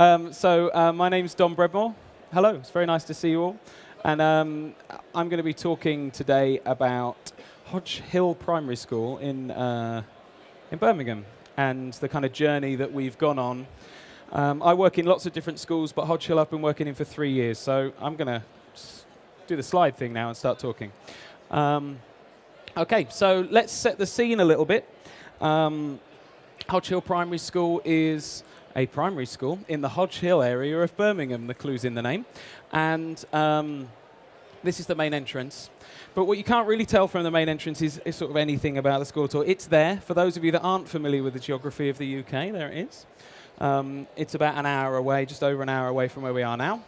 My name's Breadmore. Hello, it's very nice to see you all. And I'm going to be talking today about Hodge Hill Primary School in Birmingham and the kind of journey that we've gone on. I work in lots of different schools, but Hodge Hill I've been working in for 3 years, so I'm going to do the slide thing now and start talking. Okay, so let's set the scene a little bit. Hodge Hill Primary School is a primary school in the Hodge Hill area of Birmingham. The clue's in the name. And this is the main entrance. But what you can't really tell from the main entrance is sort of anything about the school at all. It's there. For those of you that aren't familiar with the geography of the UK, there it is. It's about an hour away, just over an hour away from where we are now.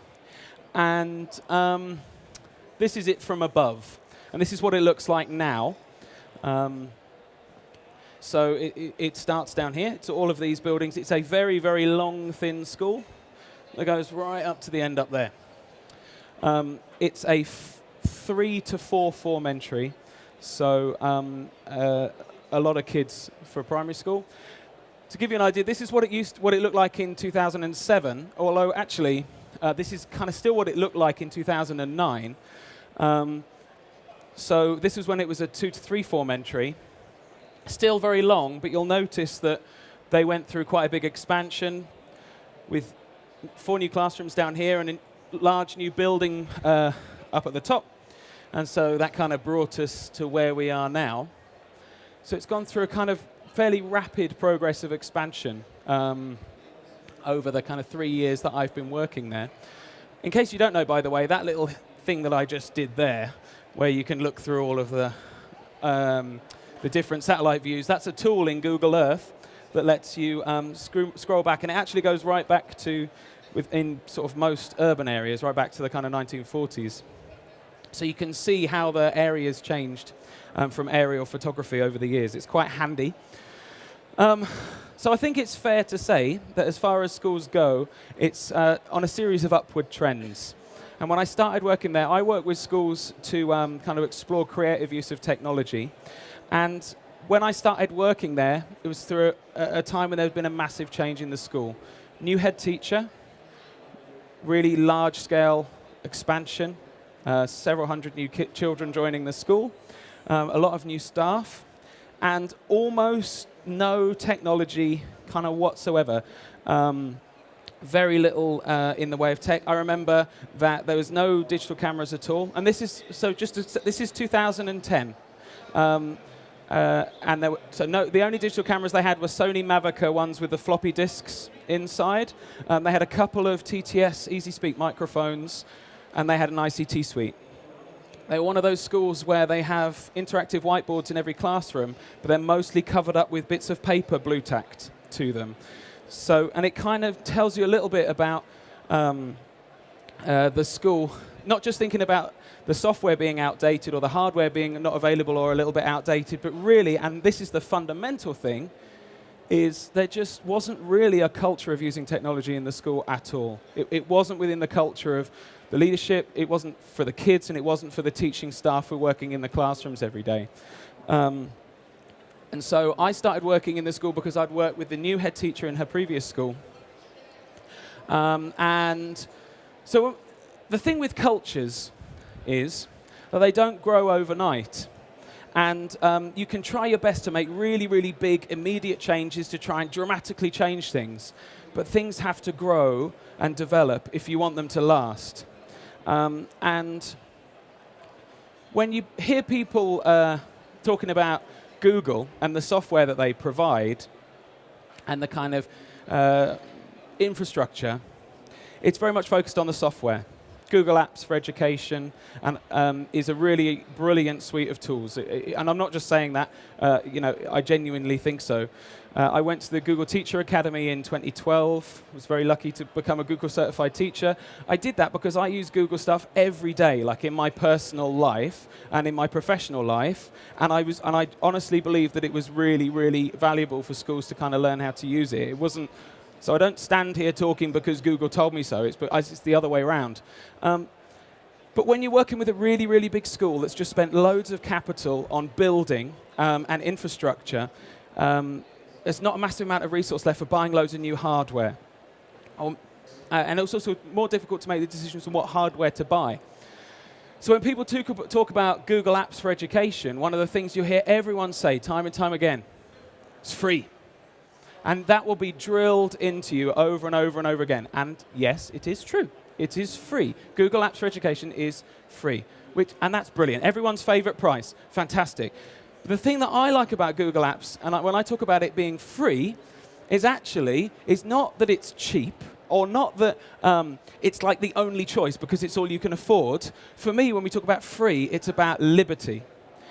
And this is it from above. And this is what it looks like now. So it starts down here. It's all of these buildings. It's a very, very long, thin school that goes right up to the end up there. It's a 3 to 4 form entry, so a lot of kids for primary school. To give you an idea, this is what it looked like in 2007. Although actually, this is kind of still what it looked like in 2009. So this was when it was a 2 to 3 form entry. Still very long, but you'll notice that they went through quite a big expansion with 4 new classrooms down here and a large new building up at the top. And so that kind of brought us to where we are now. So it's gone through a kind of fairly rapid progress of expansion over the kind of 3 years that I've been working there. In case you don't know, by the way, that little thing that I just did there, where you can look through all of the different satellite views, that's a tool in Google Earth that lets you scroll back, and it actually goes right back to, within sort of most urban areas, right back to the kind of 1940s. So you can see how the area's changed from aerial photography over the years. It's quite handy. So I think it's fair to say that as far as schools go, it's on a series of upward trends. And when I started working there, I worked with schools to kind of explore creative use of technology. And when I started working there, it was through a time when there had been a massive change in the school. New head teacher, really large-scale expansion, several hundred new children joining the school, a lot of new staff, and almost no technology kind of whatsoever. Very little in the way of tech. I remember that there was no digital cameras at all. And this is, this is 2010. And the only digital cameras they had were Sony Mavica ones with the floppy disks inside. They had a couple of TTS Easy Speak microphones, and they had an ICT suite. They were one of those schools where they have interactive whiteboards in every classroom, but they're mostly covered up with bits of paper blue-tacked to them. So, and it kind of tells you a little bit about the school, not just thinking about the software being outdated or the hardware being not available or a little bit outdated, but really, and this is the fundamental thing, is there just wasn't really a culture of using technology in the school at all. It wasn't within the culture of the leadership, it wasn't for the kids, and it wasn't for the teaching staff who were working in the classrooms every day. And so I started working in the school because I'd worked with the new head teacher in her previous school. And so the thing with cultures is that they don't grow overnight. And you can try your best to make really, really big, immediate changes to try and dramatically change things. But things have to grow and develop if you want them to last. And when you hear people talking about Google and the software that they provide and the kind of infrastructure, it's very much focused on the software. Google Apps for Education and is a really brilliant suite of tools. And I'm not just saying that, I genuinely think so. I went to the Google Teacher Academy in 2012. I was very lucky to become a Google certified teacher. I did that because I use Google stuff every day, like in my personal life and in my professional life. And I honestly believe that it was really, really valuable for schools to kind of learn how to use it. It wasn't. So I don't stand here talking because Google told me so. It's the other way around. But when you're working with a really, really big school that's just spent loads of capital on building and infrastructure, there's not a massive amount of resource left for buying loads of new hardware. and it's also more difficult to make the decisions on what hardware to buy. So when people talk about Google Apps for education, one of the things you hear everyone say time and time again, it's free. And that will be drilled into you over and over and over again. And yes, it is true. It is free. Google Apps for Education is free, and that's brilliant. Everyone's favorite price. Fantastic. The thing that I like about Google Apps, and when I talk about it being free, is not that it's cheap, or not that it's like the only choice because it's all you can afford. For me, when we talk about free, it's about liberty.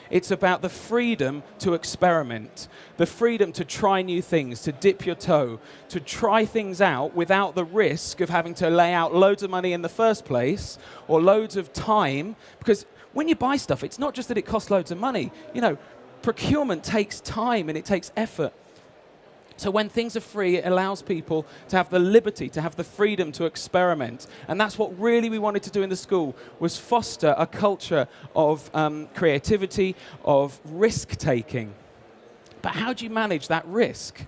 It's about the freedom to experiment, the freedom to try new things, to dip your toe, to try things out without the risk of having to lay out loads of money in the first place or loads of time. Because when you buy stuff, it's not just that it costs loads of money. You know, procurement takes time and it takes effort. So when things are free, it allows people to have the liberty, to have the freedom to experiment. And that's what really we wanted to do in the school, was foster a culture of creativity, of risk-taking. But how do you manage that risk?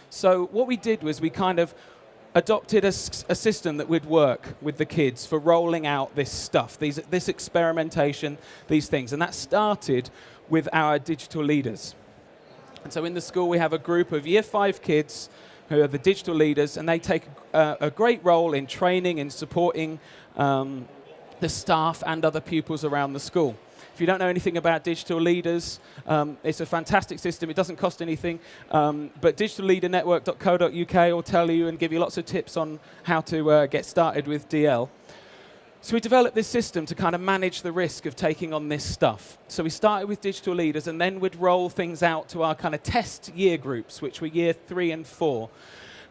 So what we did was we kind of adopted a system that would work with the kids for rolling out this stuff, this experimentation, these things. And that started with our digital leaders. And so in the school, we have a group of Year 5 kids who are the digital leaders, and they take a great role in training and supporting the staff and other pupils around the school. If you don't know anything about digital leaders, it's a fantastic system. It doesn't cost anything, but digitalleadernetwork.co.uk will tell you and give you lots of tips on how to get started with DL. So we developed this system to kind of manage the risk of taking on this stuff. So we started with digital leaders, and then we'd roll things out to our kind of test year groups, which were Year 3 and 4.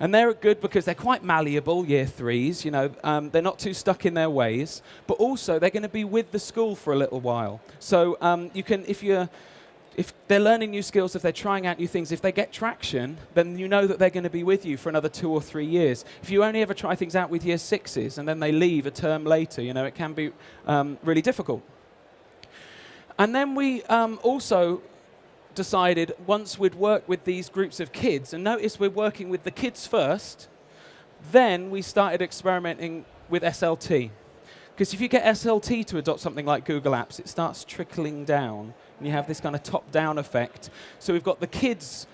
And they're good because they're quite malleable, Year 3s, you know, they're not too stuck in their ways, but also they're going to be with the school for a little while. So you can, if they're learning new skills, if they're trying out new things, if they get traction, then you know that they're going to be with you for another 2 or 3 years. If you only ever try things out with Year 6s and then they leave a term later, you know, it can be really difficult. And then we also decided once we'd worked with these groups of kids, and notice we're working with the kids first, then we started experimenting with SLT. Because if you get SLT to adopt something like Google Apps, it starts trickling down. And you have this kind of top-down effect. So we've got the kids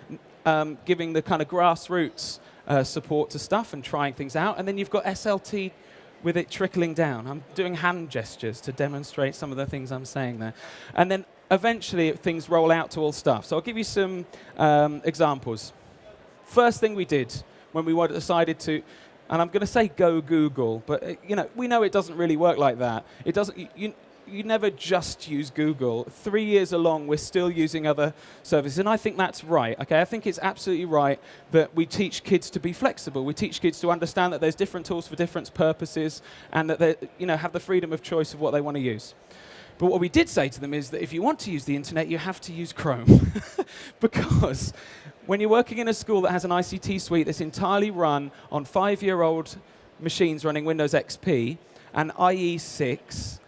giving the kind of grassroots support to stuff and trying things out. And then you've got SLT with it trickling down. I'm doing hand gestures to demonstrate some of the things I'm saying there. And then eventually things roll out to all staff. So I'll give you some examples. First thing we did when we decided to, and I'm going to say go Google, but you know, we know it doesn't really work like that. It doesn't. You never just use Google. 3 years along, we're still using other services, and I think that's right. Okay, I think it's absolutely right that we teach kids to be flexible. We teach kids to understand that there's different tools for different purposes, and that they, you know, have the freedom of choice of what they want to use. But what we did say to them is that if you want to use the internet, you have to use Chrome, because when you're working in a school that has an ICT suite that's entirely run on 5-year-old machines running Windows XP and IE6.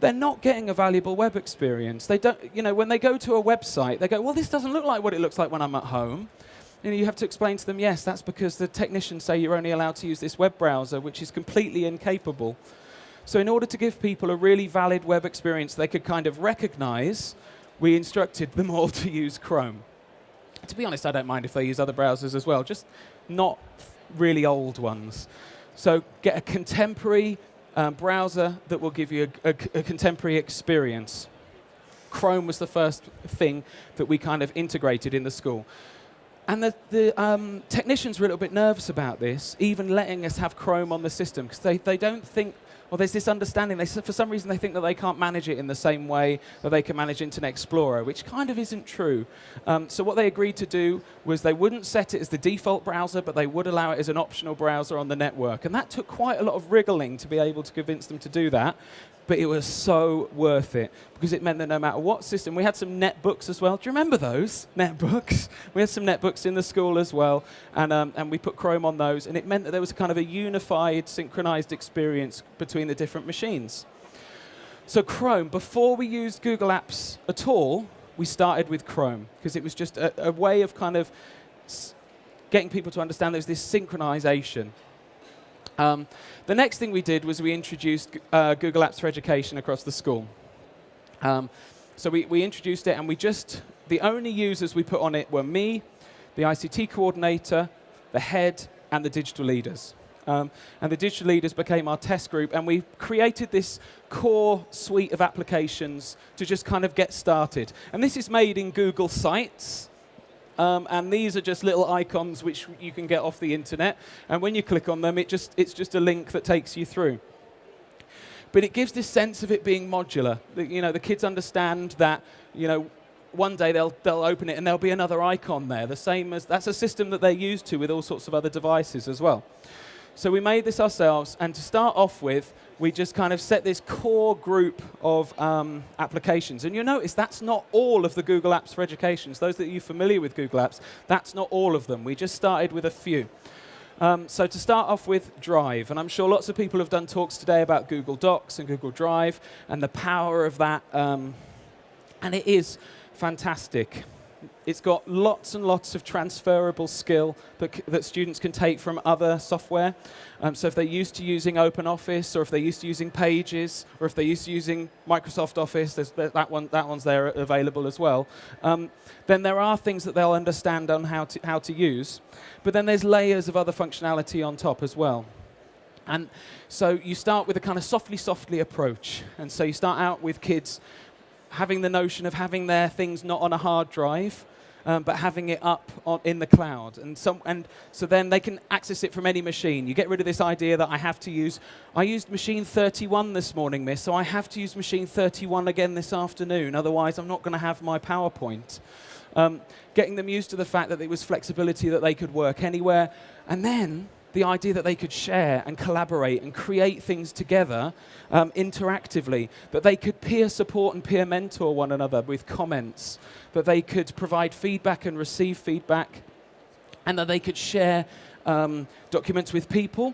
They're not getting a valuable web experience. They don't, you know, when they go to a website, they go, well, this doesn't look like what it looks like when I'm at home. You know, you have to explain to them, yes, that's because the technicians say you're only allowed to use this web browser, which is completely incapable. So in order to give people a really valid web experience they could kind of recognize, we instructed them all to use Chrome. To be honest, I don't mind if they use other browsers as well, just not really old ones. So get a contemporary browser that will give you a contemporary experience. Chrome was the first thing that we kind of integrated in the school. And the technicians were a little bit nervous about this, even letting us have Chrome on the system, because they don't think, well, there's this understanding, for some reason they think that they can't manage it in the same way that they can manage Internet Explorer, which kind of isn't true. So what they agreed to do was they wouldn't set it as the default browser, but they would allow it as an optional browser on the network. And that took quite a lot of wriggling to be able to convince them to do that. But it was so worth it, because it meant that no matter what system, we had some netbooks as well. Do you remember those netbooks? We had some netbooks in the school as well, and we put Chrome on those, and it meant that there was a kind of a unified, synchronized experience between the different machines. So Chrome, before we used Google Apps at all, we started with Chrome, because it was just a way of kind of getting people to understand there's this synchronization. The next thing we did was we introduced Google Apps for Education across the school. So we introduced it, and the only users we put on it were me, the ICT coordinator, the head, and the digital leaders. And the digital leaders became our test group, and we created this core suite of applications to just kind of get started. And this is made in Google Sites. And these are just little icons which you can get off the internet. And when you click on them, it's just a link that takes you through. But it gives this sense of it being modular. The kids understand that, one day they'll open it and there'll be another icon there. That's a system that they're used to with all sorts of other devices as well. So we made this ourselves, and to start off with, we just kind of set this core group of applications. And you'll notice that's not all of the Google Apps for Education. Those that are familiar with Google Apps, that's not all of them. We just started with a few. So to start off with, Drive. And I'm sure lots of people have done talks today about Google Docs and Google Drive and the power of that. And it is fantastic. It's got lots and lots of transferable skill that students can take from other software. So if they're used to using OpenOffice, or if they're used to using Pages, or if they're used to using Microsoft Office, that one's there available as well. Then there are things that they'll understand on how to use. But then there's layers of other functionality on top as well. And so you start with a kind of softly approach. And so you start out with kids having the notion of having their things not on a hard drive, but having it up in the cloud. And so then they can access it from any machine. You get rid of this idea that I used machine 31 this morning, miss, so I have to use machine 31 again this afternoon, otherwise I'm not going to have my PowerPoint. Getting them used to the fact that there was flexibility, that they could work anywhere, and then the idea that they could share and collaborate and create things together interactively, that they could peer support and peer mentor one another with comments, that they could provide feedback and receive feedback, and that they could share documents with people,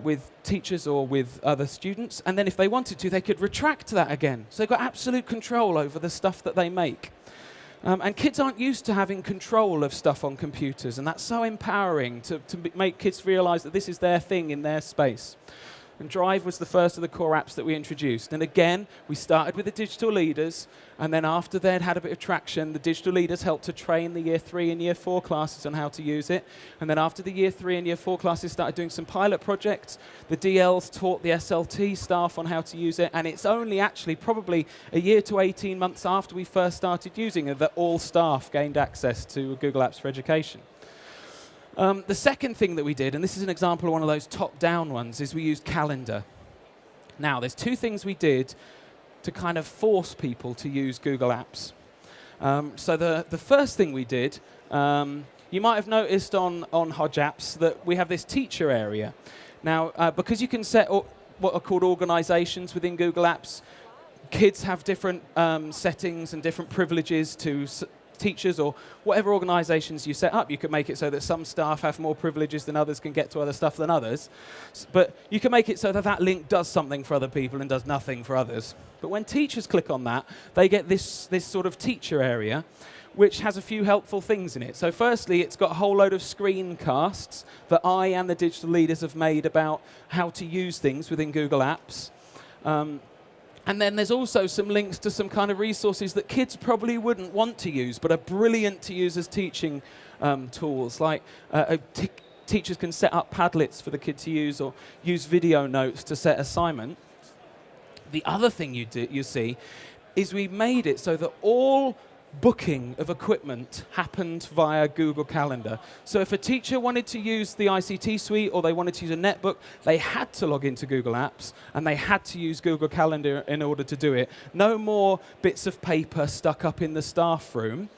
with teachers or with other students, and then if they wanted to, they could retract that again. So they've got absolute control over the stuff that they make. And kids aren't used to having control of stuff on computers, and that's so empowering to make kids realize that this is their thing in their space. And Drive was the first of the core apps that we introduced. And again, we started with the digital leaders, and then after they'd had a bit of traction, the digital leaders helped to train the Year 3 and Year 4 classes on how to use it. And then after the Year 3 and Year 4 classes started doing some pilot projects, the DLs taught the SLT staff on how to use it, and it's only actually probably a year to 18 months after we first started using it that all staff gained access to Google Apps for Education. The second thing that we did, and this is an example of one of those top-down ones, is we used Calendar. Now, there's two things we did to kind of force people to use Google Apps. So the first thing we did, you might have noticed on Hodge Apps that we have this teacher area. Now, because you can set what are called organizations within Google Apps, kids have different settings and different privileges to teachers or whatever organizations you set up. You can make it so that some staff have more privileges than others, can get to other stuff than others. But you can make it so that that link does something for other people and does nothing for others. But when teachers click on that, they get this sort of teacher area, which has a few helpful things in it. So firstly, it's got a whole load of screencasts that I and the digital leaders have made about how to use things within Google Apps. And then there's also some links to some kind of resources that kids probably wouldn't want to use, but are brilliant to use as teaching tools. Like teachers can set up Padlets for the kid to use, or use video notes to set assignment. The other thing you see is we made it so that all booking of equipment happened via Google Calendar. So if a teacher wanted to use the ICT suite or they wanted to use a netbook, they had to log into Google Apps and they had to use Google Calendar in order to do it. No more bits of paper stuck up in the staff room.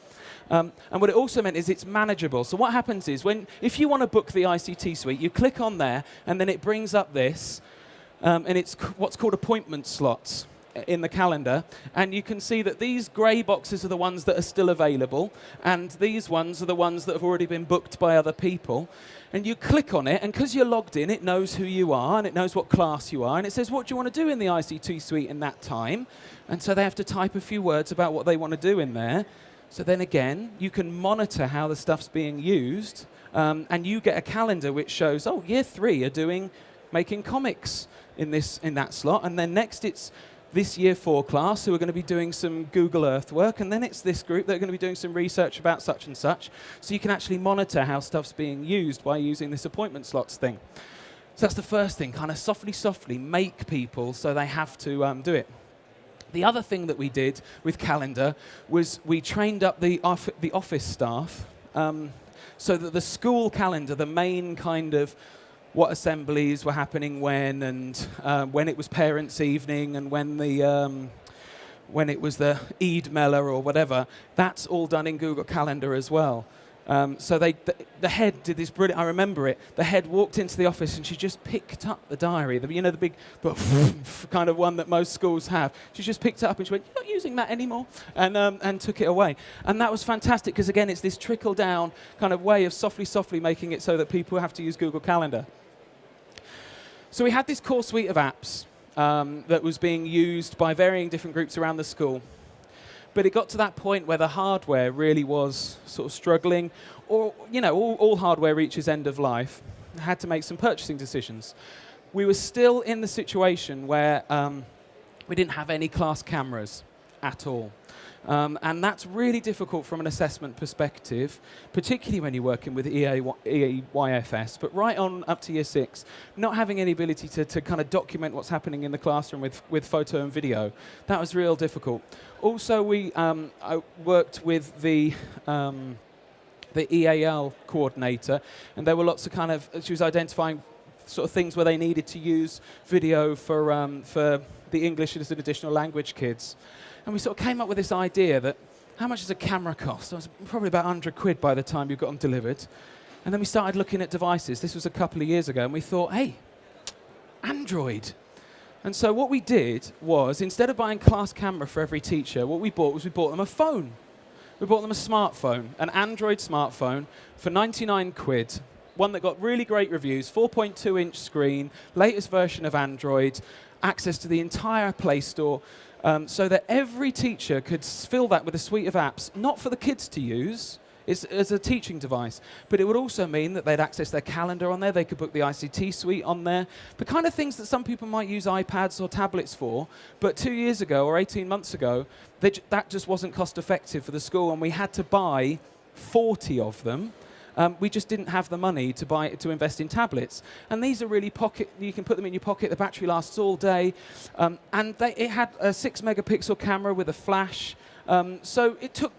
And what it also meant is it's manageable. So what happens is if you want to book the ICT suite, you click on there and then it brings up this, and it's what's called appointment slots in the calendar, and you can see that these grey boxes are the ones that are still available, and these ones are the ones that have already been booked by other people. And you click on it, and because you're logged in, it knows who you are, and it knows what class you are, and it says, what do you want to do in the ICT suite in that time? And so they have to type a few words about what they want to do in there. So then again, you can monitor how the stuff's being used, and you get a calendar which shows, oh, Year 3 are doing making comics in that slot. And then next it's this year 4 class who are going to be doing some Google Earth work, and then it's this group that are going to be doing some research about such and such. So you can actually monitor how stuff's being used by using this appointment slots thing. So that's the first thing, kind of softly make people so they have to do it. The other thing that we did with Calendar was we trained up the office staff so that the school calendar, the main kind of what assemblies were happening when, and when it was parents' evening, and when it was the Eid Mellah or whatever, that's all done in Google Calendar as well. So the head did this brilliant, I remember it, the head walked into the office and she just picked up the diary, the big kind of one that most schools have. She just picked it up and she went, "You're not using that anymore," and took it away. And that was fantastic because, again, it's this trickle-down kind of way of softly making it so that people have to use Google Calendar. So we had this core suite of apps that was being used by varying different groups around the school. But it got to that point where the hardware really was sort of struggling, or, all hardware reaches end of life. I had to make some purchasing decisions. We were still in the situation where we didn't have any class cameras at all. And that's really difficult from an assessment perspective, particularly when you're working with EAYFS, but right on up to year 6, not having any ability to kind of document what's happening in the classroom with photo and video, that was real difficult. Also, I worked with the EAL coordinator, and there were lots of she was identifying sort of things where they needed to use video for the English as an additional language kids. And we sort of came up with this idea that how much does a camera cost? It was probably about 100 quid by the time you got them delivered. And then we started looking at devices. This was a couple of years ago, and we thought, hey, Android. And so what we did was, instead of buying class camera for every teacher, what we bought them a phone. We bought them a smartphone, an Android smartphone for 99 quid. One that got really great reviews, 4.2-inch screen, latest version of Android, access to the entire Play Store, so that every teacher could fill that with a suite of apps, not for the kids to use as a teaching device, but it would also mean that they'd access their calendar on there, they could book the ICT suite on there, the kind of things that some people might use iPads or tablets for, but 2 years ago or 18 months ago, that just wasn't cost effective for the school, and we had to buy 40 of them. We just didn't have the money to invest in tablets. And these are really you can put them in your pocket, the battery lasts all day. And it had a 6-megapixel camera with a flash. So it took,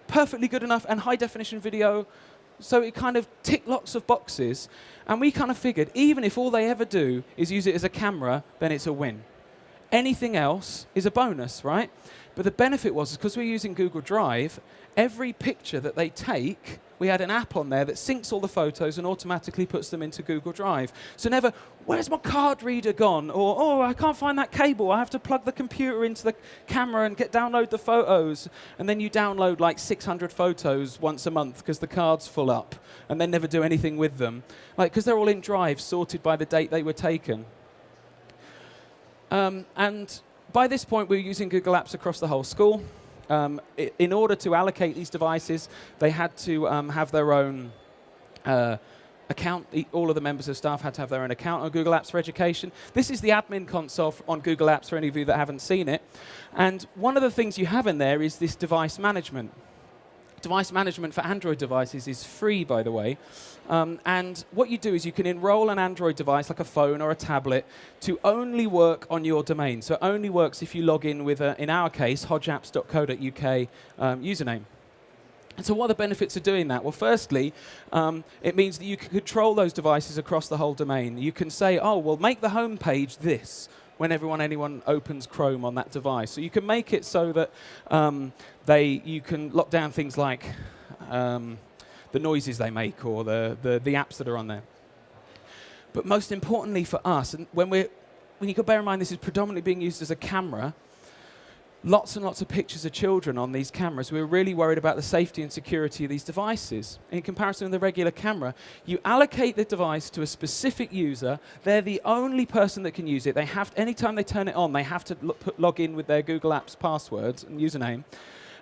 perfectly good enough and high definition video. So it kind of ticked lots of boxes. And we kind of figured, even if all they ever do is use it as a camera, then it's a win. Anything else is a bonus, right? But the benefit was, because we're using Google Drive, every picture that they take, we had an app on there that syncs all the photos and automatically puts them into Google Drive. So never, where's my card reader gone? Or, oh, I can't find that cable. I have to plug the computer into the camera and download the photos. And then you download like 600 photos once a month because the card's full up, and then never do anything with them. Because they're all in Drive, sorted by the date they were taken. And by this point, we were using Google Apps across the whole school. In order to allocate these devices, they had to have their own account. All of the members of staff had to have their own account on Google Apps for Education. This is the admin console on Google Apps for any of you that haven't seen it. And one of the things you have in there is this device management. Device management for Android devices is free, by the way. And what you do is you can enroll an Android device, like a phone or a tablet, to only work on your domain. So it only works if you log in with, in our case, hodgeapps.co.uk username. And so what are the benefits of doing that? Well, firstly, it means that you can control those devices across the whole domain. You can say, oh, well, make the home page this when anyone opens Chrome on that device. So you can make it so that you can lock down things like the noises they make or the apps that are on there. But most importantly for us, and when you can bear in mind this is predominantly being used as a camera, lots and lots of pictures of children on these cameras. We were really worried about the safety and security of these devices. In comparison with the regular camera, you allocate the device to a specific user. They're the only person that can use it. Anytime they turn it on, they have to log in with their Google Apps passwords and username.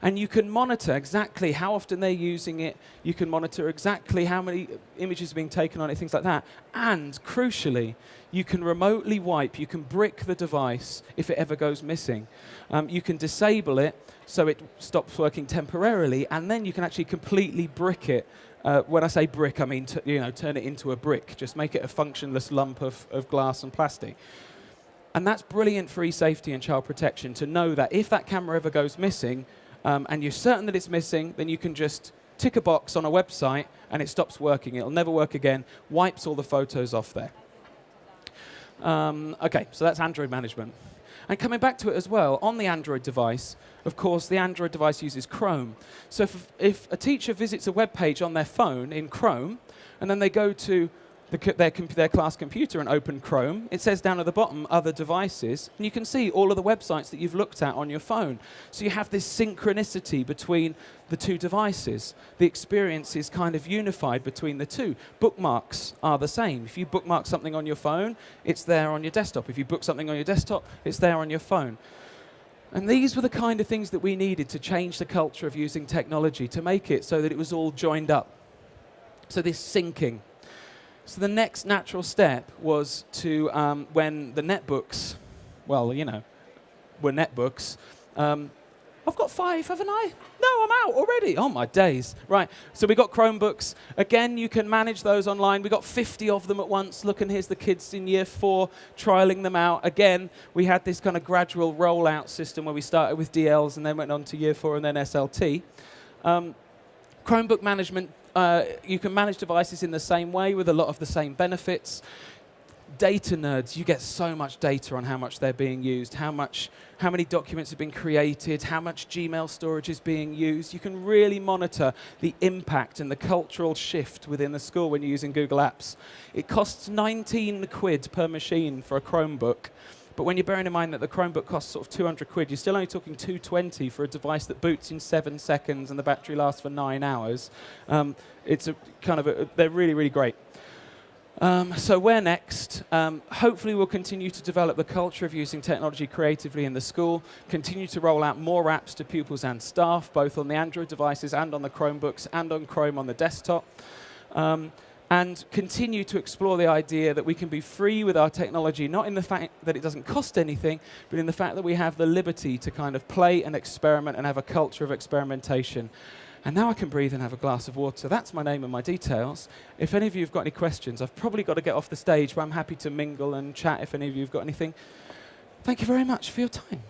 And you can monitor exactly how often they're using it. You can monitor exactly how many images are being taken on it, things like that. And crucially, you can remotely wipe, you can brick the device if it ever goes missing. You can disable it so it stops working temporarily, and then you can actually completely brick it. When I say brick, I mean turn it into a brick. Just make it a functionless lump of glass and plastic. And that's brilliant for e-safety and child protection, to know that if that camera ever goes missing, and you're certain that it's missing, then you can just tick a box on a website and it stops working. It'll never work again, wipes all the photos off there. OK, so that's Android management. And coming back to it as well, on the Android device, of course, the Android device uses Chrome. So if a teacher visits a web page on their phone in Chrome, and then they go to their class computer and open Chrome, it says down at the bottom, other devices, and you can see all of the websites that you've looked at on your phone. So you have this synchronicity between the two devices. The experience is kind of unified between the two. Bookmarks are the same. If you bookmark something on your phone, it's there on your desktop. If you book something on your desktop, it's there on your phone. And these were the kind of things that we needed to change the culture of using technology, to make it so that it was all joined up. So this syncing. So the next natural step was to, when the netbooks, well, were netbooks. I've got 5, haven't I? No, I'm out already. Oh, my days. Right, so we got Chromebooks. Again, you can manage those online. We got 50 of them at once. Look, and here's the kids in year 4 trialing them out. Again, we had this kind of gradual rollout system where we started with DLs and then went on to year 4 and then SLT. Chromebook management. You can manage devices in the same way with a lot of the same benefits. Data nerds, you get so much data on how much they're being used, how many documents have been created, how much Gmail storage is being used. You can really monitor the impact and the cultural shift within the school when you're using Google Apps. It costs 19 quid per machine for a Chromebook. But when you're bearing in mind that the Chromebook costs sort of 200 quid, you're still only talking 220 for a device that boots in 7 seconds and the battery lasts for 9 hours. It's they're really, really great. So where next? Hopefully we'll continue to develop the culture of using technology creatively in the school, continue to roll out more apps to pupils and staff, both on the Android devices and on the Chromebooks and on Chrome on the desktop. And continue to explore the idea that we can be free with our technology, not in the fact that it doesn't cost anything, but in the fact that we have the liberty to kind of play and experiment and have a culture of experimentation. And now I can breathe and have a glass of water. That's my name and my details. If any of you have got any questions, I've probably got to get off the stage, but I'm happy to mingle and chat if any of you have got anything. Thank you very much for your time.